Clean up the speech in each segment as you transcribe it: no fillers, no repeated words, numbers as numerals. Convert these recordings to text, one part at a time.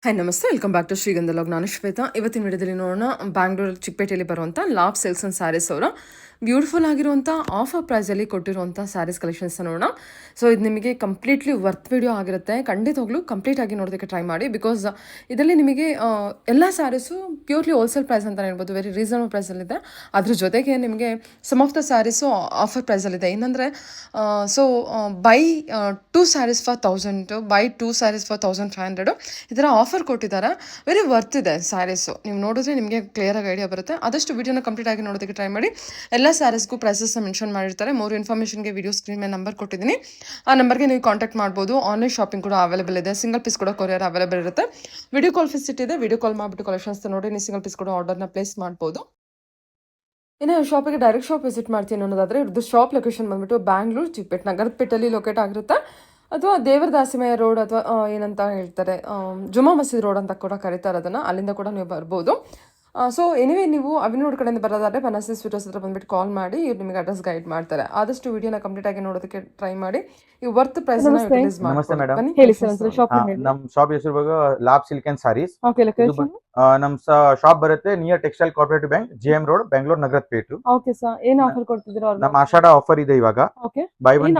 Hi ನಮಸ್ತೆ, welcome back to ಶ್ರೀಗಂಧ log. ನಾನು ಶ್ವೇತಾ. ಇವತ್ತಿನ ವಿಡಿಯೋದಲ್ಲಿ ನೋಡೋಣ ಬ್ಯಾಂಗ್ಳೂರು ಚಿಕ್ಕಪೇಟೆಯಲ್ಲಿ ಬರುವಂಥ ಲಾಭ್ ಸಿಲ್ಕ್ಸ್ ಆ್ಯಂಡ್ ಸ್ಯಾರೀಸ್ ಅವರ ಬ್ಯೂಟಿಫುಲ್ ಆಗಿರುವಂಥ ಆಫರ್ ಪ್ರೈಸಲ್ಲಿ ಕೊಟ್ಟಿರುವಂಥ ಸ್ಯಾರೀಸ್ ಕಲೆಕ್ಷನ್ಸ್ ನೋಡೋಣ. ಸೊ ಇದು ನಿಮಗೆ ಕಂಪ್ಲೀಟ್ಲಿ ವರ್ತ್ ವಿಡಿಯೋ ಆಗಿರುತ್ತೆ. ಖಂಡಿತವಾಗ್ಲೂ ಕಂಪ್ಲೀಟ್ ಆಗಿ ನೋಡೋದಕ್ಕೆ ಟ್ರೈ ಮಾಡಿ. ಬಿಕಾಸ್ ಇದರಲ್ಲಿ ನಿಮಗೆ ಎಲ್ಲ ಸ್ಯಾರೀಸು ಪ್ಯೂರ್ಲಿ ಹೋಲ್ಸೇಲ್ ಪ್ರೈಸ್ ಅಂತ ಹೇಳ್ಬೋದು, ವೆರಿ ರೀಸನಬಲ್ ಪ್ರೈಸಲ್ಲಿದೆ. ಅದ್ರ ಜೊತೆಗೆ ನಿಮಗೆ some of the saris offer ಪ್ರೈಸಲ್ಲಿದೆ. ಏನಂದರೆ buy 2 saris for 1000, buy 2 saris for 1500 ಈ ಥರ ಆಫರ್ ಕೊಟ್ಟಿದ್ದಾರೆ. ವೆರಿ ವರ್ತ್ ಇದೆ ಸ್ಯಾರೀಸು. ನೀವು ನೋಡಿದ್ರೆ ನಿಮಗೆ ಕ್ಲಿಯರಾಗಿ ಐಡಿಯಾ ಬರುತ್ತೆ. ಆದಷ್ಟು ವಿಡಿಯೋನ ಕಂಪ್ಲೀಟ್ ಆಗಿ ನೋಡೋದಕ್ಕೆ ಟ್ರೈ ಮಾಡಿ. ಎಲ್ಲ ಸ್ಯಾರೀಸ್ಗೂ ಪ್ರೈಸಸ್ನ ಮೆನ್ಷನ್ ಮಾಡಿರ್ತಾರೆ. ಮೋರ್ ಇನ್ಫಾರ್ಮೇಷನ್ಗೆ ವಿಡಿಯೋ ಸ್ಕ್ರೀನ್ ಮೇಲೆ ನಂಬರ್ ಕೊಟ್ಟಿದ್ದೀನಿ. ಆ ನಂಬರ್ಗೆ ನೀವು ಕಾಂಟ್ಯಾಕ್ಟ್ ಮಾಡ್ಬೋದು. ಆನ್ಲೈನ್ ಶಾಪಿಂಗ್ ಕೂಡ ಅವೈಲೇಬಲ್ ಇದೆ. ಸಿಂಗಲ್ ಪೀಸ್ ಕೂಡ ಕೊರಿಯರ್ ಅವೈಲೇಬಲ್ ಇರುತ್ತೆ. ವಿಡಿಯೋ ಕಾಲ್ ಫೆಸಿಲಿಟಿ ಇದೆ. ವಿಡಿಯೋ ಕಾಲ್ ಮಾಡಿಬಿಟ್ಟು ಕಲೆಕ್ಷನ್ಸ್ ನೋಡಿ ನೀವು ಸಿಂಗಲ್ ಪೀಸ್ ಕೂಡ ಆರ್ಡರ್ನ ಪ್ಲೇಸ್ ಮಾಡ್ಬೋದು. ಇನ್ನು ಶಾಪಿಗೆ ಡೈರೆಕ್ಟ್ ಶಾಪ್ ವಿಸಿಟ್ ಮಾಡ್ತೀನಿ ಅನ್ನೋದಾದರೆ ಇವ್ರದ್ದು ಶಾಪ್ ಲೊಕೇಶನ್ ಬಂದುಬಿಟ್ಟು ಬ್ಯಾಂಗ್ಳೂರು ಚಿಕ್ಕಪೇಟೆ ನಗರಪೇಟೆಯಲ್ಲಿ ಲೊಕೇಟ್ ಆಗಿರುತ್ತೆ. ಅಥವಾ ದೇವರದಾಸಿಮಯ್ಯ ರೋಡ್ ಅಥವಾ ಏನಂತ ಹೇಳ್ತಾರೆ, ಜುಮಾ ಮಸೀದ್ ರೋಡ್ ಅಂತ ಕೂಡ ಕರೀತಾರೆ ಅದನ್ನು. ಅಲ್ಲಿಂದ ಕೂಡ ನೀವು ಬರ್ಬೋದು. ಸೊ ಎನಿವೇ ನೀವು ಅವಿನ ರೋಡ್ ಕಡೆಯಿಂದ ಬರೋದಾದರೆ ಬನಸಿ ಸ್ವೀಟರ್ಸ್ ಹತ್ರ ಬಂದುಬಿಟ್ಟು ಕಾಲ್ ಮಾಡಿ ಇವ್ರು ನಿಮಗೆ ಅಡ್ರೆಸ್ ಗೈಡ್ ಮಾಡ್ತಾರೆ. ಆದಷ್ಟು ವಿಡಿಯೋನ ಕಂಪ್ಲೀಟ್ ಆಗಿ ನೋಡೋದಕ್ಕೆ ಟ್ರೈ ಮಾಡಿ. ಈ ವರ್ತ್ ಪ್ರೈಸ್ ನಮಸ್ತೆ ಮೇಡಮ್. ನಮ್ ಶಾಪ್ ಹೆಸರು ಲಾಭ್ ಸಿಲ್ಕ್ ಅಂಡ್ ಸಾರೀಸ್. ನಮ್ ಶಾಪ್ ಬರುತ್ತೆ near textile cooperative bank, JM road, Bengaluru Nagarpete. ಏನ್ ಆಫರ್ ಕೊಡ್ತಿದ್ದೀರಾ? ನಮ್ಮ ಆಷಾಢ ಆಫರ್ ಇದೆ ಇವಾಗ. ಬೈ ಒನ್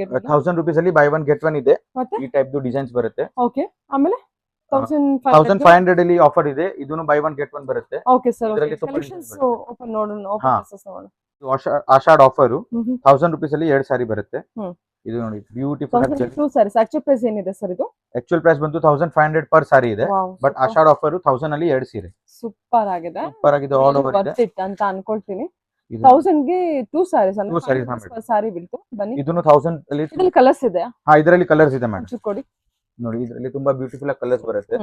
ಗೆಟ್ 1000 ರೂಪೀಸ್ ಅಲ್ಲಿ ಬೈ ಒನ್ ಗೆಟ್ ಒನ್ ಇದೆ. ಈ ಟೈಪ್ ಡಿಸೈನ್ಸ್ ಬರುತ್ತೆ. ಆಮೇಲೆ 1500 ಅಲ್ಲಿ ಆಫರ್ ಇದೆ. ಇದನ್ನು ಬೈ ಒನ್ ಗೆಟ್ ಒನ್ ಬರುತ್ತೆ. ಆಷಾಢ ಆಫರ್ 1000 ರೂಪೀಸ್ ಅಲ್ಲಿ 2 ಸಾರಿ ಬರುತ್ತೆ. ಇದು ನೋಡಿ ಬ್ಯೂಟಿಫುಲ್ ಪ್ರೈಸ್ ಏನಿದೆ ಸರ್? ಇದು ಆಕ್ಚುಯಲ್ ಪ್ರೈಸ್ ಬಂದು 1500 ಪರ್ ಸಾರಿ ಇದೆ. ಬಟ್ ಆಷಾಢ ಆಫರ್ 1000 ಅಲ್ಲಿ 2 ಸೀರೆ. ಸೂಪರ್ ಆಗಿದೆ. ಆಲ್ ಓವರ್ ಇದೆ ಅಂತ ಅನ್ಕೊಳ್ತೀನಿ. 1000 ಗೆ 2 ಸಾರೀಸ್ ಅಂದ್ರೆ ಸಾರಿ ಬೀಳ್ತು. ಬನ್ನಿ, ಇದನ್ನು 1000 ಅಲ್ಲಿ ಇದರಲ್ಲಿ ಕಲರ್ಸ್ ಇದೆ. ಇದರಲ್ಲಿ ಕಲರ್ಸ್ ಇದೆ ಮೇಡಮ್. ಕೊಡಿ ನೋಡಿ, ಇದರಲ್ಲಿ ತುಂಬಾ ಬ್ಯೂಟಿಫುಲ್ ಆಗಿ ಕಲರ್ಸ್ ಬರುತ್ತೆ.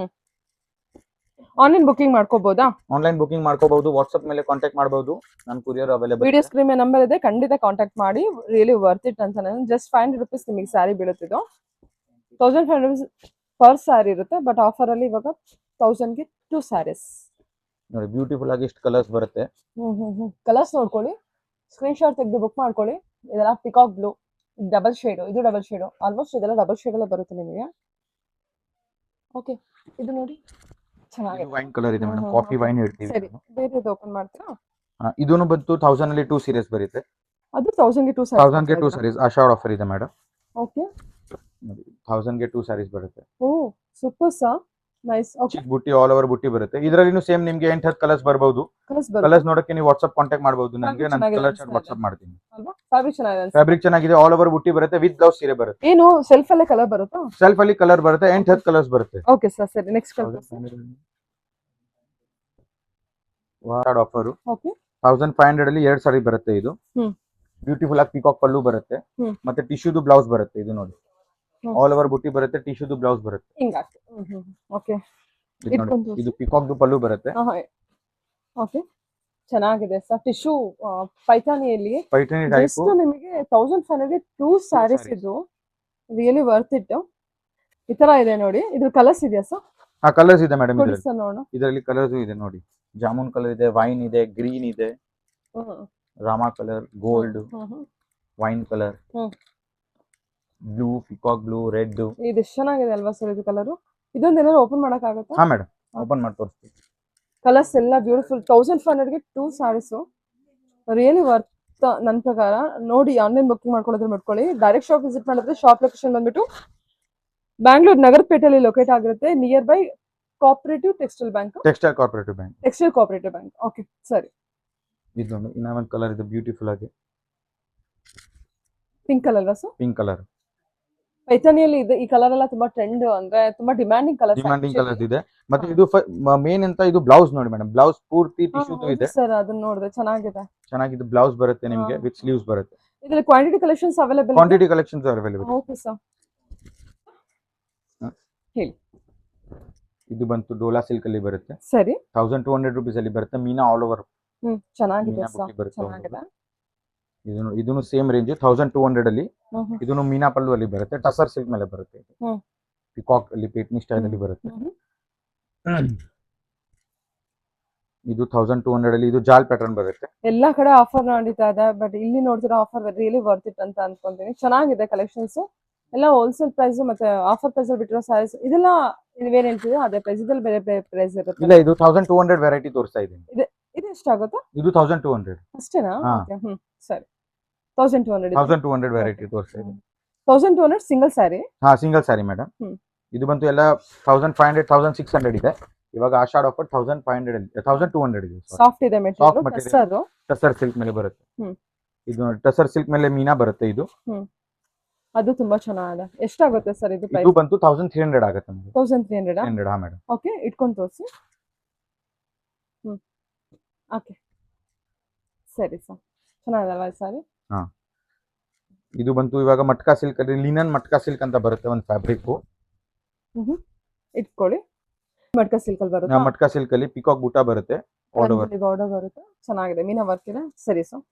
ಆನ್ಲೈನ್ ಬುಕಿಂಗ್ ಮಾಡ್ಕೋಬಹುದಾ? ಆನ್ಲೈನ್ ಬುಕಿಂಗ್ ಮಾಡ್ಕೋಬಹುದು. ವಾಟ್ಸ್ಆಪ್ ಮೇಲೆ ಕಾಂಟ್ಯಾಕ್ಟ್ ಮಾಡಬಹುದು. ನಾನು ಕೊರಿಯರ್ ಅವೈಲೇಬಲ್. ವಿಡಿಯೋ ಸ್ಕ್ರೀನ್ ಮೇಲೆ ನಂಬರ್ ಇದೆ, ಖಂಡಿತ ಕಾಂಟ್ಯಾಕ್ಟ್ ಮಾಡಿ. ರಿಯಲಿ ವರ್ತ್ ಇಟ್ ಅಂತ. ಜಸ್ಟ್ 500 ರೂಪೀಸ್ ನಿಮಗೆ ಸ್ಯಾರಿ ಬೀಳುತ್ತಿದ್ದು. 1500 ರೂಪೀಸ್ ಪರ್ ಸ್ಯಾರಿ ಇರುತ್ತೆ. ಬಟ್ ಆಫರ್ ಅಲ್ಲಿ ಇವಾಗ 1000 ಗೆ 2 ಸ್ಯಾರೀಸ್. ನೋಡಿ ಬ್ಯೂಟಿಫುಲ್ ಆಗಿ ಎಷ್ಟು ಕಲರ್ಸ್ ಬರುತ್ತೆ. ಕಲರ್ಸ್ ನೋಡ್ಕೊಳ್ಳಿ, ಸ್ಕ್ರೀನ್ ಶಾಟ್ ತೆಗೆದು ಬುಕ್ ಮಾಡ್ಕೊಳ್ಳಿ. ಇದೆಲ್ಲ ಪಿಕಾಕ್ ಬ್ಲೂ, ಡಬಲ್ ಶೇಡ್, ಇದು ಡಬಲ್ ಶೇಡ್. ಆಲ್ಮೋಸ್ಟ್ ಇದೆಲ್ಲ ಡಬಲ್ ಶೇಡ್ ಎಲ್ಲ ಬರುತ್ತೆ ನಿಮಗೆ. ಓಕೆ, ಇದು ನೋಡಿ ಚೆನ್ನಾಗಿದೆ. ವೈನ್ ಕಲರ್ ಇದೆ ಮೇಡಮ್, ಕಾಫಿ ವೈನ್ ಹೇಳ್ತೀವಿ. ಸರಿ, ಬೇರೆದು ಓಪನ್ ಮಾಡ್ತೀರಾ? ಇದನ್ನು ಬಂತು 1000 ಅಲ್ಲಿ 2 ಸೀರೀಸ್ ಬರುತ್ತೆ. ಅದು 1000 ಗೆ 2 ಸಾರೀಸ್. 1000 ಗೆ 2 ಸಾರೀಸ್ ಆಷಾಢ ಆಫರ್ ಇದೆ ಮೇಡಮ್. ಓಕೆ, ನೋಡಿ 1000 ಗೆ 2 ಸಾರೀಸ್ ಬರುತ್ತೆ. ಓ ಸೂಪರ್ ಸಾ, ನೈಸ್. ಓಕೆ, ಚಿಕ್ ಬುಟ್ಟಿ, ಆಲ್ ಓವರ್ ಬುಟ್ಟಿ ಬರುತ್ತೆ. ಇದರಲ್ಲಿನೂ ಸೇಮ್ ನಿಮಗೆ 8 ಕಲರ್ಸ್ ಬರಬಹುದು. ಕಲರ್ಸ್ ನೋಡಕ್ಕೆ ನೀವು ವಾಟ್ಸ್ಆಪ್ ಕಾಂಟ್ಯಾಕ್ಟ್ ಮಾಡಬಹುದು. ನನಗೆ ನಾನು ಕಲರ್ ಚಾರ್ಟ್ ವಾಟ್ಸ್ಆಪ್ ಮಾಡ್ತೀನಿ. ಅಲ್ವಾ? ಫ್ಯಾಬ್ರಿಕ್ ಚೆನ್ನಾಗಿದೆ. ಫ್ಯಾಬ್ರಿಕ್ ಚೆನ್ನಾಗಿದೆ. ಆಲ್ ಓವರ್ ಬುಟ್ಟಿ ಬರುತ್ತೆ. ವಿತ್ ಬ್ಲೌಸ್ ಸೀರೆ ಬರುತ್ತೆ. ಏನು ಸೆಲ್ಫ್ ಅಲ್ಲೇ ಕಲರ್ ಬರುತ್ತಾ? ಸೆಲ್ಫ್ ಅಲ್ಲಿ ಕಲರ್ ಬರುತ್ತೆ. 8 ಕಲರ್ಸ್ ಬರುತ್ತೆ. ಓಕೆ ಸರ್, ಸರಿ. Next colour ward offer. Okay, 1500 ಅಲ್ಲಿ 2 ಸಾರಿ ಬರುತ್ತೆ. ಇದು ಬ್ಯೂಟಿಫುಲ್ ಆಗಿ ಪಿಕಾಕ್ ಪಲ್ಲು ಬರುತ್ತೆ. ಮತ್ತೆ ಟಿಶ್ಯೂದು ಬ್ಲೌಸ್ ಬರುತ್ತೆ. ಇದು ನೋಡಿ ಆಲ್ ಓವರ್ ಬುಟ್ಟಿ ಬರುತ್ತೆ. ಟಿಶ್ಯೂದು ಬ್ಲೌಸ್ ಬರುತ್ತೆ. ಹಿಂಗಾಗ್ತದೆ. ಓಕೆ, ಇದು ಪಿಕಾಕ್ ದು ಪಲ್ಲು ಬರುತ್ತೆ. ಓಕೆ, ಚೆನ್ನಾಗಿದೆ ಸರ್. ಟಿಶ್ಯೂ ಪೈಠಾಣಿಯಲ್ಲಿ ಟೈಪ್ ನಿಮಗೆ 1500 ಗೆ 2 ಸ್ಯಾರೀಸ್. ಇದು ರಿಯಲಿ ವರ್ತ್ ಇಟ್. ಈ ತರ ಇದೆ ನೋಡಿ. ಇದ್ರ ಕಲರ್ಸ್ ಇದೆಯಾ ಸರ್? ಕಲರ್ಸ್ ಇದೆ ಮೇಡಮ್. ನೋಡೋಣ. ಇದರಲ್ಲಿ ಕಲರ್ಸ್ ಇದೆ ನೋಡಿ. ಜಾಮೂನ್ ಕಲರ್ ಇದೆ, ವೈನ್ ಇದೆ, ಗ್ರೀನ್ ಇದೆ, Rama colour, gold, wine colour, blue, peacock blue, red. ಇದು ಚೆನ್ನಾಗಿದೆ ಅಲ್ವಾ ಸರ್? ಇದು ಕಲರ್ ಇದೊಂದು ಏನಾದ್ರು ಓಪನ್ ಮಾಡಕ್ ಆಗುತ್ತಾ? ಹಾ ಮೇಡಮ್, ಓಪನ್ ಮಾಡಿ ತೋರಿಸ್ತೀನಿ. ಕಲರ್ಸ್ ಎಲ್ಲ ಬ್ಯೂಟಿಫುಲ್. 1500 ಗೆ 2 ಸ್ಯಾರೀಸ್ ರಿಯಲಿ ವರ್ತ್ ನನ್ನ ಪ್ರಕಾರ. ನೋಡಿ, ಆನ್ಲೈನ್ ಬುಕಿಂಗ್ ಮಾಡ್ಕೊಳ್ಳೋದ್ರೆ ಮಾಡ್ಕೊಳ್ಳಿ. ಡೈರೆಕ್ಟ್ ಶಾಪ್ ವಿಸಿಟ್ ಮಾಡಿದ್ರೆ ಶಾಪ್ ಲೊಕೇಶನ್ ಬಂದ್ಬಿಟ್ಟು ಬ್ಯಾಂಗ್ಳೂರ್ ನಗರಪೇಟೆಯಲ್ಲಿ ಲೊಕೇಟ್ ಆಗಿರುತ್ತೆ. Near by cooperative textile bank. Textile cooperative bank. Okay, ಸರಿ. ಇದೊಂದು ಇನ್ನೊಂದು ಕಲರ್ ಇದೆ ಬ್ಯೂಟಿಫುಲ್ ಆಗಿ. ಪಿಂಕ್ ಕಲರ್ ಅಲ್ವಾ ಸರ್? Pink colour. ಪೈಥಾನಿಯಲ್ಲಿ ಇದೆ. ಈ ಕಲರ್ ಎಲ್ಲ ತುಂಬಾ ಟ್ರೆಂಡ್, ಅಂದ್ರೆ ತುಂಬಾ ಡಿಮ್ಯಾಂಡಿಂಗ್ ಕಲರ್ ಇದೆ. ಮತ್ತೆ ಇದು ಮೇನ್ ಅಂತ ಇದು ಬ್ಲೌಸ್ ನೋಡಿ ಮೇಡಮ್. ಬ್ಲೌಸ್ ಪೂರ್ತಿ ಟಿಶ್ಯೂ ಇದೆ ಸರ್. ಅದನ್ನ ನೋಡಿದ್ರೆ ಚೆನ್ನಾಗಿದೆ. ಬ್ಲೌಸ್ ಬರುತ್ತೆ ನಿಮಗೆ, ವಿತ್ ಸ್ಲೀವ್ಸ್ ಬರುತ್ತೆ. ಇದರಲ್ಲಿ quantity collections available. Okay sir, ಹೇಳಿ. ಇದು ಬಂತು ಡೋಲಾ ಸಿಲ್ಕ್ ಅಲ್ಲಿ ಬರುತ್ತೆ. ಸರಿ, 1200 ರೂಪೀಸ್ ಅಲ್ಲಿ ಬರುತ್ತೆ. ಮೀನಾ ಆಲ್ ಓವರ್. ಚೆನ್ನಾಗಿದೆ ಸರ್, ಚೆನ್ನಾಗಿದೆ. ಇದನ್ನು ಸೇಮ್ ರೇಂಜ್ 1200 ಅಲ್ಲಿ. ಇದನ್ನು ಮೀನಾ ಪಲ್ಲು ಅಲ್ಲಿ ಬರುತ್ತೆ. ಟಸರ್ ಸಿಲ್ಕ್ ಮೇಲೆ ಬರುತ್ತೆ. ಪಿಕಾಕ್ ಅಲ್ಲಿ ಪೇಟ್ನಿ ಸ್ಟೈಲ್ ಅಲ್ಲಿ ಬರುತ್ತೆ. ಇದು 1200 ಅಲ್ಲಿ. ಇದು ಜಾಲ್ ಪ್ಯಾಟರ್ನ್ ಬರುತ್ತೆ. ಎಲ್ಲಾ ಕಡೆ ಆಫರ್ ನಡೀತಾ ಇದೆ, ಬಟ್ ಇಲ್ಲಿ ನೋಡ್ತಿರೋ ಆಫರ್ ರಿಯಲಿ ವರ್ತ್ ಇಟ್ ಅಂತ ಅನ್ಕೊಂತೀನಿ. ಚೆನ್ನಾಗಿದೆ ಕಲೆಕ್ಷನ್ಸ್ ಎಲ್ಲ. ಹೋಲ್ಸೇಲ್ ಪ್ರೈಸ್ ಮತ್ತೆ ಆಫರ್ ಪ್ರೈಸ್ ಅಲ್ಲಿ ಬಿಟ್ಟಿರೋ ಸ್ಯಾರೀಸ್ ಇದೆಲ್ಲ ಇದು ಬೇರೆ ಹೇಳ್ತಿದ್ರು ಅದೇ ಪ್ರೈಸ್ ಇದ್ರಲ್ಲಿ ಬೇರೆ ಬೇರೆ ಪ್ರೈಸ್ ಇರುತ್ತೆ. ಇಲ್ಲ ಇದು 1200 ವೆರೈಟಿ ತೋರಿಸ್ತಾ ಇದ್ದೀನಿ. ಇದು ಎಷ್ಟಾಗುತ್ತೆ ಇದು 1200 ಅಷ್ಟೇನಾ? ಹಾ. ಓಕೆ ಸರಿ 1200 1200 ವೆರೈಟಿ ತೋರಿಸ್ತಾ ಇದ್ದೀನಿ. 1200 ಸಿಂಗಲ್ ಸ್ಯಾರಿ. ಹಾ ಸಿಂಗಲ್ ಸ್ಯಾರಿ ಮೇಡಮ್. ಇದು ಬಂತು ಎಲ್ಲ 1500 1600 ಇದೆ. ಇವಾಗ ಆಷಾಢ ಆಫರ್ 1500 1200 ಇದೆ. ಸಾಫ್ಟ್ ಇದೆ Soft material. material. Tussar silk ಮೇಲೆ ಬರುತ್ತೆ. ಇದು ಟಸರ್ ಸಿಲ್ಕ್ ಮೇಲೆ ಮೀನಾ ಬರುತ್ತೆ ಇದು. ಅದು ತುಂಬಾ ಚೆನ್ನಾಗಿದೆ. ಎಷ್ಟಾಗುತ್ತೆ ಸರ್ ಇದು ಇದು ಪ್ರೈಸ್? ಬಂತು 1300 ಆಗುತ್ತೆ ಮೇಡಮ್. 1300 300 ಹಾ ಮೇಡಮ್. ಓಕೆ ಇಟ್ಕೊಂಡು ತೋರಿಸಿ. ಓಕೆ ಸರಿ ಸರ್ ಚೆನ್ನಾಗಿದಲ್ವಾ ಈ ಸಾರಿ? ಹಾ ಇದು ಬಂತು ಇವಾಗ ಮಟ್ಕಾ ಸಿಲ್ಕ್ ಅಲ್ಲಿ ಲಿನನ್ ಮಟ್ಕಾ ಸಿಲ್ಕ್ ಅಂತ ಬರುತ್ತೆ ಒಂದು ಫ್ಯಾಬ್ರಿಕ್. ಇಟ್ಕೊಳ್ಳಿ. ಮಟ್ಕಾ ಸಿಲ್ಕ್ ಅಲ್ಲಿ ಬರುತ್ತೆ. ಮಟ್ಕಾ ಸಿಲ್ಕ್ ಅಲ್ಲಿ ಪಿಕಾಕ್ ಬೂಟಾ ಬರುತ್ತೆ. ಬಾರ್ಡರ್ ಬರುತ್ತೆ ಚೆನ್ನಾಗಿದೆ ಮೀನಾ ವರ್ಕ್ ಇದೆ. ಸರಿ ಸರ್.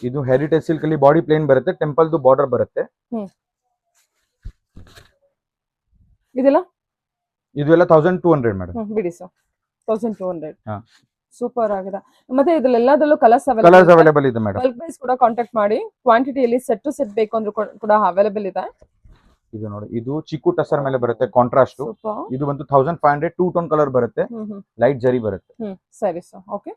ಇದು ಹೆರಿಟೇಜ್ ಸಿಲ್ಕ್ ಅಲ್ಲಿ ಬಾಡಿ ಪ್ಲೇನ್ ಬರುತ್ತೆ. ಟೆಂಪಲ್ ದು ಬಾರ್ಡರ್ ಬರುತ್ತೆ. ಇದೆಲ್ಲ ಇದು ಎಲ್ಲ 1200 ಮೇಡಮ್. ಬಿಡಿ ಸರ್ 1200. ಹಾ ಸೂಪರ್ ಆಗಿದೆ. ಮತ್ತೆ ಇದ್ರಲ್ಲೆಲ್ಲದಲ್ಲೂ ಕಲರ್ಸ್ ಕಲರ್ಸ್ ಅವೈಲೇಬಲ್ ಇದೆ ಮೇಡಮ್. ಬಲ್ಕ್ ವೈಸ್ ಕೂಡ ಕಾಂಟ್ಯಾಕ್ಟ್ ಮಾಡಿ. ಕ್ವಾಂಟಿಟಿಯಲ್ಲಿ ಸೆಟ್ ಟು ಸೆಟ್ ಬೇಕು ಅಂದ್ರೂ ಕೂಡ ಅವೈಲೇಬಲ್ ಇದೆ. ಇದು ನೋಡಿ ಇದು ಚಿಕ್ಕು ಟಸರ್ ಮೇಲೆ ಬರುತ್ತೆ ಕಾಂಟ್ರಾಸ್ಟ್. ಇದು ಬಂತು 1500 ಟೂ ಟೋನ್ ಕಲರ್ ಬರುತ್ತೆ. ಲೈಟ್ ಜರಿ ಬರುತ್ತೆ. ಸರಿ ಸರ್ ಓಕೆ.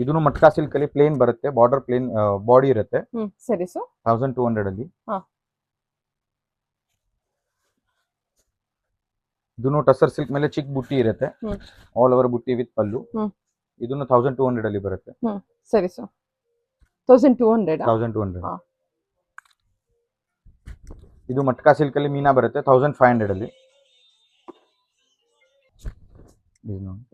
ಇದನ್ನು ಮಟ್ಕಾ ಸಿಲ್ಕ್ ಅಲ್ಲಿ ಪ್ಲೇನ್ ಬರುತ್ತೆ. ಬಾರ್ಡರ್ ಪ್ಲೇನ್ ಬಾಡಿ ಇರುತ್ತೆ. ಸರಿ ಸರ್ 1200 ಅಲ್ಲಿ. ಇದನ್ನು ಟಸರ್ ಸಿಲ್ಕ್ ಮೇಲೆ ಚಿಕ್ ಬುಟ್ಟಿ ಇರುತ್ತೆ. ಆಲ್ ಓವರ್ ಬುಟ್ಟಿ ವಿತ್ ಪಲ್ಲು. ಇದನ್ನು 1200 ಅಲ್ಲಿ ಬರುತ್ತೆ. ಸರಿ ಸರ್ 1200. 1200. ಇದು ಮಟ್ಕಾ ಸಿಲ್ಕ್ ಅಲ್ಲಿ ಮೀನಾ ಬರುತ್ತೆ 1500 ಅಲ್ಲಿ.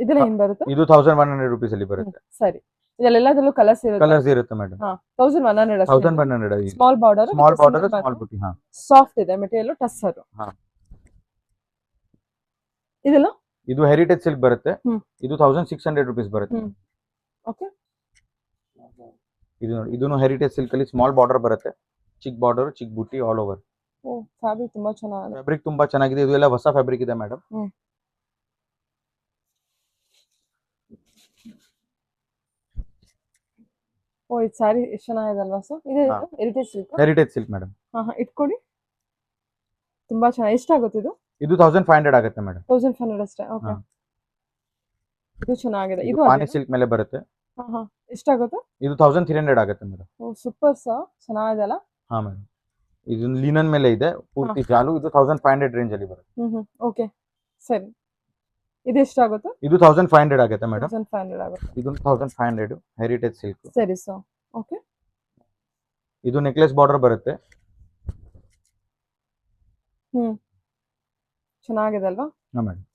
ಇದೆಲ್ಲ ಏನ್ ಬರುತ್ತೆ? ಇದು 1100 ರೂಪೀಸ್ ಅಲ್ಲಿ ಬರುತ್ತೆ. ಸರಿ ಇದೆಲ್ಲದರಲ್ಲೂ ಕಲರ್ಸ್ ಇರುತ್ತೆ. ಕಲರ್ಸ್ ಇರುತ್ತೆ ಮೇಡಮ್. 1100 1100 ಸ್ಮಾಲ್ ಬಾರ್ಡರ್ ಸ್ಮಾಲ್ ಬುಟ್ಟಿ. ಹಾ ಸಾಫ್ಟ್ ಇದೆ ಮೆಟೀರಿಯಲ್ ಟಸ್ಸರ್. ಹಾ ಇದೆಲ್ಲ ಇದು ಹೆರಿಟೇಜ್ ಸಿಲ್ಕ್ ಬರುತ್ತೆ. ಇದು 1600 ರೂಪೀಸ್ ಬರುತ್ತೆ. ಓಕೆ ಇದು ನೋಡಿ ಇದನ್ನು ಹೆರಿಟೇಜ್ ಸಿಲ್ಕ್ ಅಲ್ಲಿ ಸ್ಮಾಲ್ ಬಾರ್ಡರ್ ಬರುತ್ತೆ. ಚಿಕ್ ಬಾರ್ಡರ್ ಚಿಕ್ ಬುಟ್ಟಿ ಆಲ್ ಓವರ್. ಫ್ಯಾಬ್ರಿಕ್ ತುಂಬಾ ಚೆನ್ನಾಗಿದೆ. ಫ್ಯಾಬ್ರಿಕ್ ತುಂಬಾ ಚೆನ್ನಾಗಿದೆ. ಇದು ಎಲ್ಲ ಹೊಸ ಫ್ಯಾಬ್ರಿಕ್ ಇದೆ ಮೇಡಮ್. ಇದು ಸ್ಯಾರಿ ಎಷ್ಟು ಚೆನ್ನಾಗಿದೆ ಅಲ್ವಾ ಸರ್? ಇದು heritage silk. Heritage silk madam. ಇಟ್ಕೊಳ್ಳಿ ತುಂಬಾ ಚೆನ್ನಾಗಿ. ಎಷ್ಟಾಗುತ್ತೆ ಇದು? ಇದು 1500 ಆಗುತ್ತೆ ಮೇಡಮ್. 1500 ಅಷ್ಟೇ. ಓಕೆ ಇದು ಚೆನ್ನಾಗಿದೆ. ಇದು ಪಾನಿ ಸಿಲ್ಕ್ ಮೇಲೆ ಬರುತ್ತೆ. ಎಷ್ಟಾಗುತ್ತೆ? ಇದು 1300 ಆಗುತ್ತೆ ಮೇಡಮ್. ಸೂಪರ್ ಸರ್ ಚೆನ್ನಾಗಿದೆ ಅಲ್ಲ? ಹಾ ಮೇಡಮ್. ಇದು ಲಿನನ್ ಮೇಲೆ ಇದೆ ಪೂರ್ತಿ ಜಾಲು. ಇದು 1500 ರೇಂಜ್ ಅಲ್ಲಿ ಬರುತ್ತೆ. ಓಕೆ ಸರಿ ಇದು ಎಷ್ಟಾಗುತ್ತೆ? ಇದು 1500 ಆಗುತ್ತೆ ಮೇಡಮ್. 1500 ಆಗುತ್ತೆ. ಇದು 1500 ಹೆರಿಟೇಜ್ ಸಿಲ್ಕ್. ಸರಿ ಸರ್ ಓಕೆ. ಇದು ನೆಕ್ಲೆಸ್ ಬಾರ್ಡರ್ ಬರುತ್ತೆ. ಚೆನ್ನಾಗಿದೆ ಅಲ್ವಾ? ಹಾ ಮೇಡಮ್.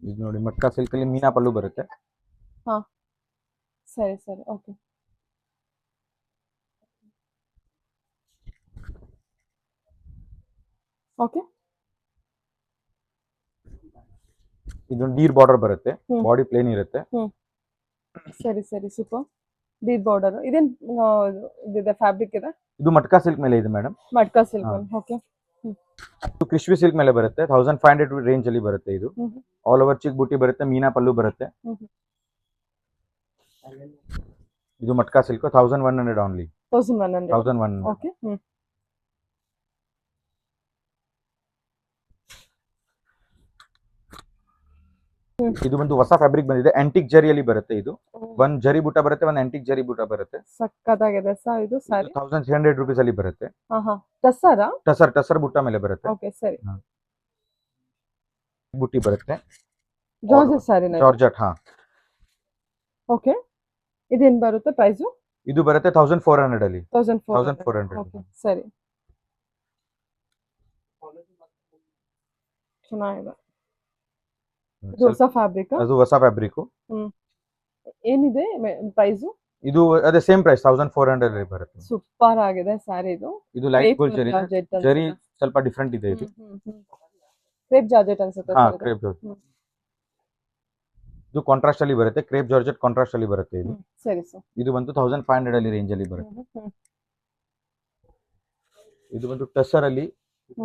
ಇದು ನೋಡಿ ಮಟ್ಕಾ ಸಿಲ್ಕ್ ಅಲ್ಲಿ ಮೀನಾ ಪಲ್ಲು ಬರುತ್ತೆ. ಹಾ ಸರಿ ಸರಿ ಓಕೆ. ಓಕೆ ಇದು ಡೀರ್ ಬಾರ್ಡರ್ ಬರುತ್ತೆ. ಬಾಡಿ ಪ್ಲೇನ್ ಇರುತ್ತೆ. ಸರಿ ಸರಿ ಸೂಪರ್. ಡೀರ್ ಬಾರ್ಡರ್ ಇದೇನ್ ಇದೆ ಫ್ಯಾಬ್ರಿಕ್ ಇದೆ? ಇದು ಮಟ್ಕಾ ಸಿಲ್ಕ್ ಮೇಲೆ ಇದೆ ಮೇಡಮ್. ಮಟ್ಕಾ ಸಿಲ್ಕ್. ಓಕೆ ಇದು ಕ್ರಿಶ್ವಿ ಸಿಲ್ಕ್ ಮೇಲೆ ಬರುತ್ತೆ. 1500 ರೇಂಜ್ ಅಲ್ಲಿ ಬರುತ್ತೆ. ಇದು ಆಲ್ ಓವರ್ ಚಿಕ್ ಬುಟ್ಟಿ ಬರುತ್ತೆ. ಮೀನಾ ಪಲ್ಲು ಬರುತ್ತೆ. ಇದು ಮಟ್ಕಾ ಸಿಲ್ಕ್ 1100 ಓನ್ಲಿ. 1100. ಓಕೆ ಇದು ಒಂದು ಹೊಸ ಫ್ಯಾಬ್ರಿಕ್ ಬಂದಿದೆ. ಆಂಟಿಕ್ ಜರಿಯಲ್ಲಿ ಬರುತ್ತೆ. ಇದು ಒಂದ್ ಜರಿ ಬುಟ್ಟ ಬರುತ್ತೆ. ಒಂದ್ ಆಂಟಿಕ್ ಜರಿ ಬುಟ್ಟ ಬರುತ್ತೆ. ಸಕ್ಕತ್ತಾಗಿದೆ ಸರ್ ಇದು ಸಾರಿ. 1300 ರೂಪೀಸ್ ಅಲ್ಲಿ ಬರುತ್ತೆ. ಟಸರಾ? ಟಸರ್ ಬುಟ್ಟ ಮೇಲೆ ಬರುತ್ತೆ. ಓಕೆ ಸರಿ. ಬುಟ್ಟಿ ಬರುತ್ತೆ. ಜಾರ್ಜೆಟ್ ಸಾರಿನಾ? ಜಾರ್ಜೆಟ್ ಹಾ. ಓಕೆ ಇದೇನ್ ಬರುತ್ತೆ ಪ್ರೈಸ್? ಇದು ಬರುತ್ತೆ 1400 ಅಲ್ಲಿ. 1400. ಓಕೆ ಸರಿ ಚೆನ್ನಾಗಿದೆ. ಇದು ಹೊಸ ಫ್ಯಾಬ್ರಿಕ್. ಅದು ಹೊಸ ಫ್ಯಾಬ್ರಿಕ್. ಏನಿದೆ ಪ್ರೈಸ್? ಇದು ಅದೇ ಸೇಮ್ ಪ್ರೈಸ್ 1400 ಅಲ್ಲಿ ಬರುತ್ತೆ. ಸೂಪರ್ ಆಗಿದೆ ಸ್ಯಾರಿ ಇದು. ಇದು ಲೈಟ್ ಗೋಲ್ಡ್ ಜರಿ. ಜರಿ ಸ್ವಲ್ಪ ಡಿಫರೆಂಟ್ ಇದೆ. ಇದು ಕ್ರೇಪ್ ಜಾರ್ಜೆಟ್ ಅನ್ಸುತ್ತೆ. ಹಾ ಕ್ರೇಪ್ ಜಾರ್ಜೆಟ್. ಇದು ಕಾಂಟ್ರಾಸ್ಟ್ ಅಲ್ಲಿ ಬರುತ್ತೆ. ಕ್ರೇಪ್ ಜಾರ್ಜೆಟ್ ಕಾಂಟ್ರಾಸ್ಟ್ ಅಲ್ಲಿ ಬರುತ್ತೆ. ಇದು ಸರಿ ಸರ್. ಇದು ಬಂತು 1500 ಅಲ್ಲಿ ರೇಂಜ್ ಅಲ್ಲಿ ಬರುತ್ತೆ. ಇದು ಬಂತು ಟಸರ್ ಅಲ್ಲಿ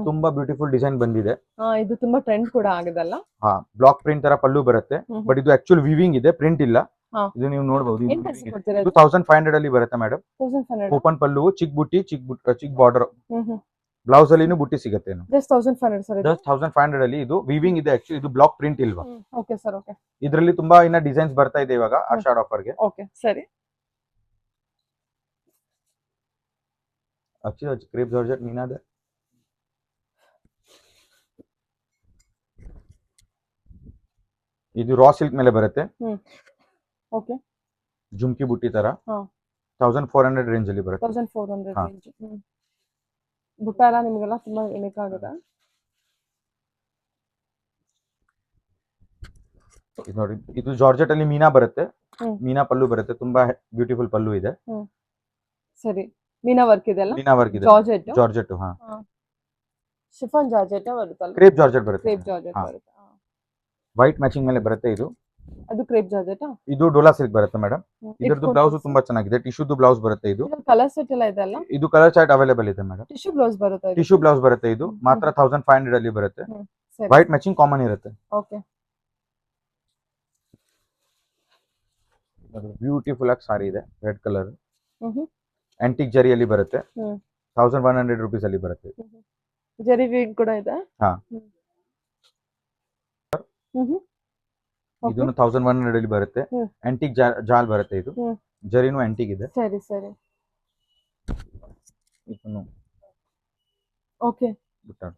ತುಂಬಾ ಬ್ಯೂಟಿಫುಲ್ ಡಿಸೈನ್ ಬಂದಿದೆ. ಇದು ತುಂಬಾ ಟ್ರೆಂಡ್ ಕೂಡ ಆಗಿದಲ್ಲ? ಹಾ ಬ್ಲಾಕ್ ಪ್ರಿಂಟ್ ತರ ಪಲ್ಲು ಬರುತ್ತೆ. ಬಟ್ ಇದು ಆಕ್ಚುಲ್ ವಿವಿಂಗ್ ಇದೆ, ಪ್ರಿಂಟ್ ಇಲ್ಲ. ಇದು ನೀವು ನೋಡಬಹುದು. ಇದು 1500 ಅಲ್ಲಿ ಬರುತ್ತೆ ಮೇಡಮ್. ಓಪನ್ ಪಲ್ಲು ಚಿಕ್ ಬುಟ್ಟಿ ಚಿಕ್ ಬಾರ್ಡರ್ ಬ್ಲೌಸ್ ಅಲ್ಲಿನೂ ಬುಟ್ಟಿ ಸಿಗುತ್ತೆ ಏನು ಜಸ್ಟ್ 1500 ಸರ್ ಇದು. ಜಸ್ಟ್ 1500 ಅಲ್ಲಿ ಇದು ವಿವಿಂಗ್ ಇದೆ ಆಕ್ಚುಲಿ ಇದು ಬ್ಲಾಕ್ ಪ್ರಿಂಟ್ ಇಲ್ವಾ ಓಕೆ ಸರ್, ಓಕೆ ಇದರಲ್ಲಿ ತುಂಬಾ ಇನ್ನ ಡಿಸೈನ್ಸ್ ಬರ್ತಾ ಇದೆ ಇವಾಗ ಆಷಾಢ ಆಫರ್ಗೆ ಓಕೆ ಸರಿ. अच्छी क्रेप जॉर्जेट मीना दे ಇದು ರಾ ಸಿಲ್ಕ್ ಮೇಲೆ ಬರುತ್ತೆ ಓಕೆ ಜುಮ್ಕಿ ಬುಟ್ಟಿ ತರ ಹಾ 1400 ರೇಂಜ್ ಅಲ್ಲಿ ಬರುತ್ತೆ 1400 ಹಾ. ರೇಂಜ್. ಬುಟ್ಟ ಎಲ್ಲ ನಿಮಗೆಲ್ಲ ತುಂಬಾ ಬೇಕಾಗುತ್ತೆ. ಇದು ನೋಡಿ ಇದು ಜಾರ್ಜೆಟ್ ಅಲ್ಲಿ ಮೀನಾ ಬರುತ್ತೆ ಹ್ಮ್. ಮೀನಾ ಪಲ್ಲು ಬರುತ್ತೆ ತುಂಬಾ ಬ್ಯೂಟಿಫುಲ್ ಪಲ್ಲು ಇದೆ ಸರಿ, ಮೀನಾ ವರ್ಕ್ ಇದೆಲ್ಲ ಮೀನಾ ವರ್ಕ್ ಇದೆ ಜಾರ್ಜೆಟ್ ಜಾರ್ಜೆಟ್ ಹಾ ಶಿಫಾನ್ ಜಾರ್ಜೆಟ್ ಬರುತ್ತಲ್ಲ, ಕ್ರೇಪ್ ಜಾರ್ಜೆಟ್ ಬರುತ್ತೆ ಕ್ರೇಪ್ ಜಾರ್ಜೆಟ್ ಹಾ. ಬರುತ್ತೆ. ವೈಟ್ ಮ್ಯಾಚಿಂಗ್ ಮೇಲೆ ಬರುತ್ತೆ ಇದು ಅದು ಕ್ರೇಪ್ ಜಾರ್ಜೆಟ್. ಇದು ಡೋಲಾ ಸಿಲ್ಕ್ ಬರುತ್ತೆ ಮೇಡಮ್ ಇದರದ್ದು ಬ್ಲೌಸ್ ತುಂಬಾ ಚೆನ್ನಾಗಿದೆ ಟಿಶ್ಯೂದು ಬ್ಲೌಸ್ ಬರುತ್ತೆ ಇದು ಕಲರ್ ಸೆಟ್ ಎಲ್ಲ ಇದೆ ಅಲ್ಲ, ಇದು ಕಲರ್ ಚಾರ್ಟ್ ಅವೈಲೇಬಲ್ ಇದೆ ಮೇಡಮ್ ಟಿಶ್ಯೂ ಬ್ಲೌಸ್ ಬರುತ್ತೆ. ಟಿಶ್ಯೂ ಬ್ಲೌಸ್ ಬರುತ್ತೆ ಇದು ಮಾತ್ರ 1500 ಅಲ್ಲಿ ಬರುತ್ತೆ ಸರಿ, ವೈಟ್ ಮ್ಯಾಚಿಂಗ್ ಕಾಮನ್ ಇರುತ್ತೆ ಓಕೆ ಬ್ಯೂಟಿಫುಲ್ ಆಗಿ ಸಾರಿ ಇದೆ ರೆಡ್ ಕಲರ್ ಹ್ಮ್ ಆಂಟಿಕ್ ಜರಿಯಲ್ಲಿ ಬರುತ್ತೆ ಹ್ಮ್. 1100 ರುಪೀಸ್ ಅಲ್ಲಿ ಬರುತ್ತೆ ಜರಿ ವೀವ್ ಕೂಡ ಇದೆ. ಹಾ. ಹ್ಮ್ ಇದನ್ನು 1100 ಅಲ್ಲಿ ಬರುತ್ತೆ ಹ್ಮ್. ಆಂಟಿಕ್ ಜಾಲ್ ಬರುತ್ತೆ ಇದು ಹ್ಮ್. ಜರಿನೂ ಆಂಟಿಕ್ ಇದೆ ಸರಿ ಸರಿ ಇದನ್ನು ಓಕೆ. ಬಿಟ್ಟಾಡು.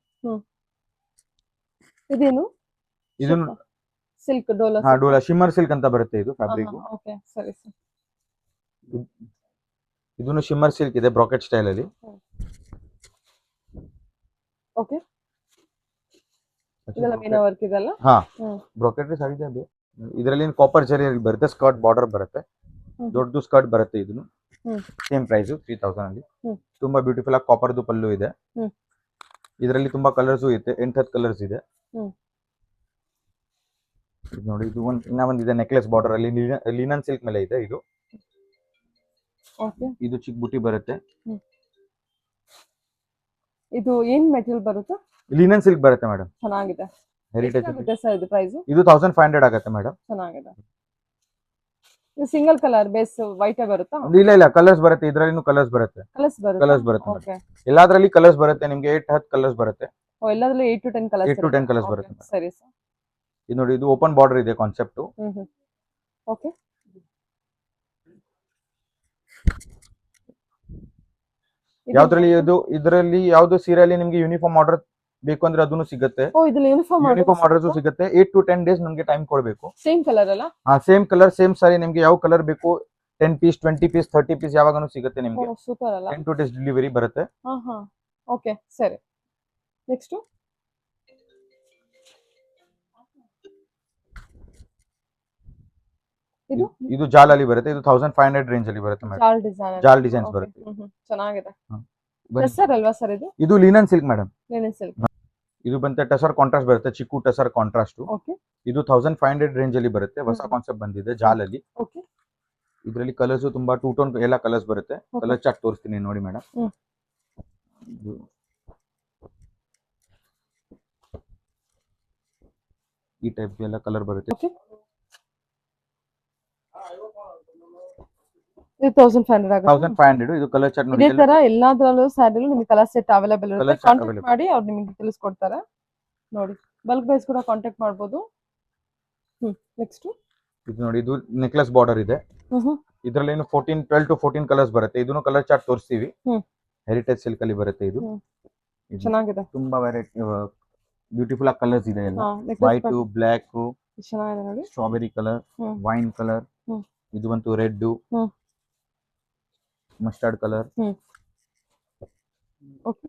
ಇದೇನು ಇದನ್ನು ಸಿಲ್ಕ್ ಡೋಲಾ ಹಾ ಡೋಲಾ ಶಿಮ್ಮರ್ ಸಿಲ್ಕ್ ಅಂತ ಬರುತ್ತೆ ಇದು ಫ್ಯಾಬ್ರಿಕ್ ಓಕೆ ಸರಿ ಸರಿ ಇದನ್ನು ಶಿಮ್ಮರ್ ಸಿಲ್ಕ್ ಇದೆ ಬ್ರಾಕೆಟ್ ಸ್ಟೈಲ್ ಅಲ್ಲಿ ಓಕೆ. ಇದೆಲ್ಲ ಮೀನಾ ವರ್ಕ್ ಇದೆಲ್ಲ. ಹಾ ಹ್ಮ್. ಬ್ರಾಕೆಟ್ ಸಾರಿ ಇದೆ ಅದು ಇದರಲ್ಲಿ ಕಾಪರ್ ಜರಿ ಬರುತ್ತೆ ಸ್ಕರ್ಟ್ ಬಾರ್ಡರ್ ಬರುತ್ತೆ ದೊಡ್ಡದು ಸ್ಕರ್ಟ್ ಬರುತ್ತೆ ಇದನ್ನು ಸೇಮ್ ಪ್ರೈಸ್ 3000 ಅಲ್ಲಿ ತುಂಬಾ ಬ್ಯೂಟಿಫುಲ್ ಆಗಿ ಕಾಪರ್ದು ಪಲ್ಲು ಇದೆ ಇದರಲ್ಲಿ ತುಂಬಾ ಕಲರ್ಸ್ ಇದೆ 8 ಕಲರ್ಸ್ ಇದೆ ಇದು ನೋಡಿ ಇದು ಇನ್ನ ಒಂದಿದೆ ನೆಕ್ಲೆಸ್ ಬಾರ್ಡರ್ ಅಲ್ಲಿ ಲಿನನ್ ಸಿಲ್ಕ್ ಮೇಲೆ ಇದೆ ಇದು ಓಕೆ. ಇದು ಚಿಕ್ಕ ಬುಟ್ಟಿ ಬರುತ್ತೆ ಇದು ಏನ್ ಮೆಟೀರಿಯಲ್ ಬರುತ್ತೆ? ಲಿನನ್ ಸಿಲ್ಕ್ ಬರುತ್ತೆ ಮೇಡಮ್ ಚೆನ್ನಾಗಿದೆ. ಹೆರಿಟೇಜ್ ಎಷ್ಟಾಗುತ್ತೆ ಸರ್ ಇದು ಪ್ರೈಸ್? ಇದು 1500 ಆಗುತ್ತೆ ಮೇಡಮ್ ಚೆನ್ನಾಗಿದೆ. ಇದು ಸಿಂಗಲ್ ಕಲರ್ ಬೇಸ್ ವೈಟ್ ಬರುತ್ತಾ? ಇಲ್ಲ ಕಲರ್ಸ್ ಬರುತ್ತೆ ಇದರಲ್ಲಿನೂ ಕಲರ್ಸ್ ಬರುತ್ತೆ ಕಲರ್ಸ್ ಬರುತ್ತೆ. ಓಕೆ ಎಲ್ಲಾದ್ರಲ್ಲಿ ಕಲರ್ಸ್ ಬರುತ್ತೆ ನಿಮಗೆ 8-10 ಕಲರ್ಸ್ ಬರುತ್ತೆ ಎಲ್ಲಾದ್ರಲ್ಲೂ 8 to 10 ಕಲರ್ಸ್ 8 to 10 ಕಲರ್ಸ್ ಬರುತ್ತೆ ಸರಿ ಸರ್. ಇದು ನೋಡಿ ಇದು ಓಪನ್ ಬಾರ್ಡರ್ ಇದೆ ಕಾನ್ಸೆಪ್ಟ್ ಓಕೆ. ಯಾವ್ದ್ರಲ್ಲಿ ಇದು ಇದರಲ್ಲಿ ಯಾವ್ದು ಸೀರೆಯಲ್ಲಿ ನಿಮ್ಗೆ ಯೂನಿಫಾರ್ಮ್ ಆರ್ಡರ್ ಬೇಕು ಅಂದ್ರೆ ಅದನ್ನು ಸಿಗುತ್ತೆ ಓ ಇದರಲ್ಲಿ ಯೂನಿಫಾರ್ಮ್ ಆರ್ಡರ್ಸ್ ಸಿಗುತ್ತೆ 8 to 10 ಡೇಸ್ ನಮಗೆ ಟೈಮ್ ಕೊಡಬೇಕು ಸೇಮ್ ಕಲರ್ ಅಲ್ಲ? ಹಾ ಸೇಮ್ ಕಲರ್ ಸೇಮ್ ಸಾರಿ ನಿಮ್ಗೆ ಯಾವ ಕಲರ್ ಬೇಕು 10 ಪೀಸ್ 20 ಪೀಸ್ 30 ಪೀಸ್ ಯಾವಾಗನೂ ಸಿಗುತ್ತೆ ನಿಮ್ಗೆ ಸೂಪರ್ ಅಲ್ಲ? 10 to 10 ಡೆಲಿವರಿ ಬರುತ್ತೆ ಹಾ ಓಕೆ ಸರಿ. ನೆಕ್ಸ್ಟ್ ಇದು ಇದು ಜಾಲ್ ಅಲ್ಲಿ ಬರುತ್ತೆ ಇದು 1500 ರೇಂಜ್ ಅಲ್ಲಿ ಬರುತ್ತೆ ಮೇಡಮ್ ಜಾಲ್ ಡಿಸೈನ್ಸ್ ಬರುತ್ತೆ ಚೆನ್ನಾಗಿದೆ. ಟೆಸರ್ ಅಲ್ವಾ ಸರ್ ಇದು? ಇದು linen silk madam linen silk. ಇದು ಬಂತೆ ಟಸರ್ ಕಾಂಟ್ರಾಸ್ಟ್ ಬರುತ್ತೆ ಚಿಕ್ಕು ಟಸರ್ ಕಾಂಟ್ರಾಸ್ಟ್ ಓಕೆ. ಇದು 1500 ರೇಂಜ್ ಅಲ್ಲಿ ಬರುತ್ತೆ ಹೊಸ ಕಾನ್ಸೆಪ್ಟ್ ಬಂದಿದೆ ಜಾಲ್ ಅಲ್ಲಿ ಓಕೆ. ಇದರಲ್ಲಿ ಕಲರ್ಸ್ ತುಂಬಾ 2 ಟೋನ್ ಎಲ್ಲ ಕಲರ್ಸ್ ಬರುತ್ತೆ ಕಲರ್ ಚಾರ್ಟ್ ತೋರಿಸ್ತೀನಿ ನೋಡಿ ಮೇಡಮ್ ಈ ಟೈಪ್ ಎಲ್ಲ ಕಲರ್ ಬರುತ್ತೆ ಓಕೆ. ಇದು 1500 ಆಗುತ್ತೆ. 1500 ಇದು ಕಲರ್ ಚಾರ್ಟ್ ನೋಡಿ ಇದೇ ತರ ಎಲ್ಲಾದ್ರಲ್ಲೂ ಸ್ಯಾರಿಲೂ ನಿಮಗೆ ಕಲರ್ ಸೆಟ್ ಅವೈಲೇಬಲ್ ಇರುತ್ತೆ. Colour set contact available. ಮಾಡಿ ಅವ್ರು ನಿಮಗೆ ತಿಳಿಸ್ಕೊಡ್ತಾರೆ ನೋಡಿ. ಬಲ್ಕ್ ಪ್ರೈಸ್ ಕೂಡ ಕಾಂಟ್ಯಾಕ್ಟ್ ಮಾಡ್ಬೋದು. ನೆಕ್ಸ್ಟ್ ಇದು ನೋಡಿ ಇದು ನೆಕ್ಲೆಸ್ ಬಾರ್ಡರ್ ಇದೆ ಇದರಲ್ಲಿ 12 to 14 ಕಲರ್ಸ್ ಬರುತ್ತೆ ಇದನ್ನು ಕಲರ್ ಚಾರ್ಟ್ ತೋರಿಸ್ತೀವಿ ಹೆರಿಟೇಜ್ ಸಿಲ್ಕ್ ಅಲ್ಲಿ ಬರುತ್ತೆ ಇದು ಚೆನ್ನಾಗಿದೆ. ತುಂಬಾ ವೆರೈಟಿ ಬ್ಯೂಟಿಫುಲ್ ಆಗಿ ಕಲರ್ಸ್ ಇದೆ ಎಲ್ಲ ವೈಟ್ ಬ್ಲಾಕ್ ಚೆನ್ನಾಗಿದೆ ನೋಡಿ. ಸ್ಟ್ರಾಬೆರಿ ಕಲರ್ ವೈನ್ ಕಲರ್ ಇದು ಬಂತು ರೆಡ್ ಮಸ್ಟರ್ಡ್ ಕಲರ್ ಓಕೆ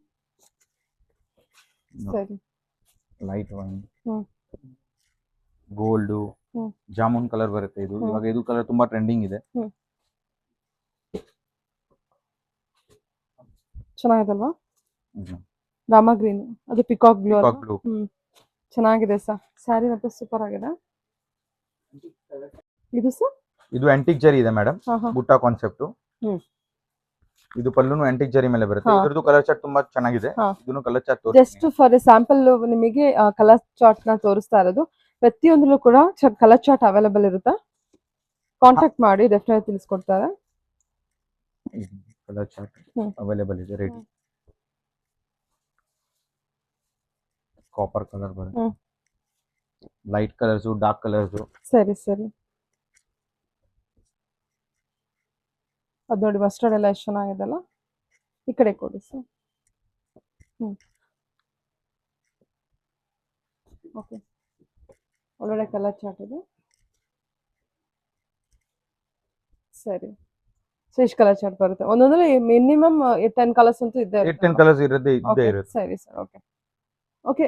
ಸರಿ. Light wine gold jamun colour ಬರುತ್ತೆ ಇದು ಇವಾಗ ಇದು ಕಲರ್ ತುಂಬಾ ಟ್ರೆಂಡಿಂಗ್ ಇದೆ ಚೆನ್ನಾಗಿದಲ್ವಾ? ರಾಮ ಗ್ರೀನ್ ಅದು ಪಿಕಾಕ್ ಬ್ಲೂ Peacock blue. ಚೆನ್ನಾಗಿದೆ ಸರ್. ಸ್ಯಾರಿ ಮತ್ತೆ ಸೂಪರ್ ಆಗಿದೆ. ಇದು ಸರ್ ಇದು ಆಂಟಿಕ್ ಜರಿ ಇದೆ ಮೇಡಮ್ ಬುಟ್ಟ ಕಾನ್ಸೆಪ್ಟ್ ಇದು ಪಲ್ಲುನು ಆಂಟಿಕ್ ಜರಿ ಮೇಲೆ ಬರುತ್ತೆ ಇದ್ರದ್ದು ಕಲರ್ ಚಾರ್ಟ್ ತುಂಬಾ ಚೆನ್ನಾಗಿದೆ ಇದನ್ನು colour chart just for sample ನಿಮಗೆ ಕಲರ್ ಚಾರ್ಟ್ ನ ತೋರಿಸ್ತಾ ಇರೋದು. ಪ್ರತಿಯೊಂದರಲ್ಲೂ ಕೂಡ ಕಲರ್ ಚಾರ್ಟ್ ಅವೈಲೇಬಲ್ ಇರುತ್ತೆ. ಕಾಂಟ್ಯಾಕ್ಟ್ ಮಾಡಿ ಡೆಫಿನೆಟ್ ತಿಳಿಸ್ಕೊಡ್ತಾರೆ. ಕಲರ್ ಚಾರ್ಟ್ ಅವೈಲೇಬಲ್ ಇದೆ ರೆಡಿ ಕಾಪರ್ ಕಲರ್ ಬರುತ್ತೆ, ಹ್ಮ್. Light colours, dark colours. ಸರಿ ಸರಿ. ಅದ್ ನೋಡಿ ಮಸ್ಟರ್ಡ್ ಎಲ್ಲ ಎಷ್ಟು ಚೆನ್ನಾಗಿದೆಲ್ಲ. ಈ ಕಡೆ ಕೊಡಿ ಸರ್. ಓಕೆ, ಒಳ್ಳೊಳ್ಳೆ ಕಲರ್ ಚಾರ್ಟ್ ಇದೆ. ಸರಿ, ಸೊ ಇಷ್ಟು ಕಲರ್ ಚಾರ್ಟ್ ಬರುತ್ತೆ. ಒಂದೊಂದ್ರೆ ಮಿನಿಮಮ್ 10 ಕಲರ್ಸ್ ಅಂತೂ ಇದ್ದೇ 8-10 ಕಲರ್ಸ್ ಇದ್ದೇ Okay, ಇರುತ್ತೆ. ಸರಿ ಸರ್. ಓಕೆ ಓಕೆ,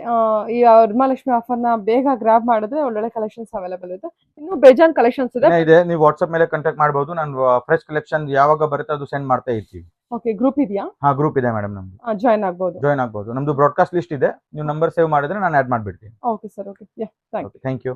ಈ ವರಮಹಾಲಕ್ಷ್ಮಿ ಆಫರ್ನ ಬೇಗ ಗ್ರಾಬ್ ಮಾಡಿದ್ರೆ ಒಳ್ಳೊಳ್ಳೆ ಕಲೆಕ್ಷನ್ಸ್ ಅವೈಲೇಬಲ್ ಇದೆ. ಇನ್ನು ಬೇಜಾನ್ ಕಲೆಕ್ಷನ್ಸ್ ಇದೆ. ಇದೆ, ನೀವು ವಾಟ್ಸ್ಆಪ್ ಮೇಲೆ ಕಾಂಟ್ಯಾಕ್ಟ್ ಮಾಡಬಹುದು. ನಾನು ಫ್ರೆಶ್ ಕಲೆಕ್ಷನ್ ಯಾವಾಗ ಬರುತ್ತೆ ಅದು ಸೆಂಡ್ ಮಾಡ್ತಾ ಇರ್ತೀವಿ. ಓಕೆ, ಗ್ರೂಪ್ ಇದೆಯಾ? ಹಾ, ಗ್ರೂಪ್ ಇದೆ ಮೇಡಮ್ ನಮ್ದು. ಜಾಯ್ನ್ ಆಗ್ಬೋದು. ಜಾಯ್ನ್ ಆಗ್ಬೋದು. ನಮ್ದು ಬ್ರಾಡ್ಕಾಸ್ಟ್ ಲಿಸ್ಟ್ ಇದೆ, ನೀವು ನಂಬರ್ ಸೇವ್ ಮಾಡಿದ್ರೆ ನಾನು ಆಡ್ ಮಾಡ್ಬಿಡ್ತೀನಿ. Okay sir. Okay, yeah, thank you. Thank you.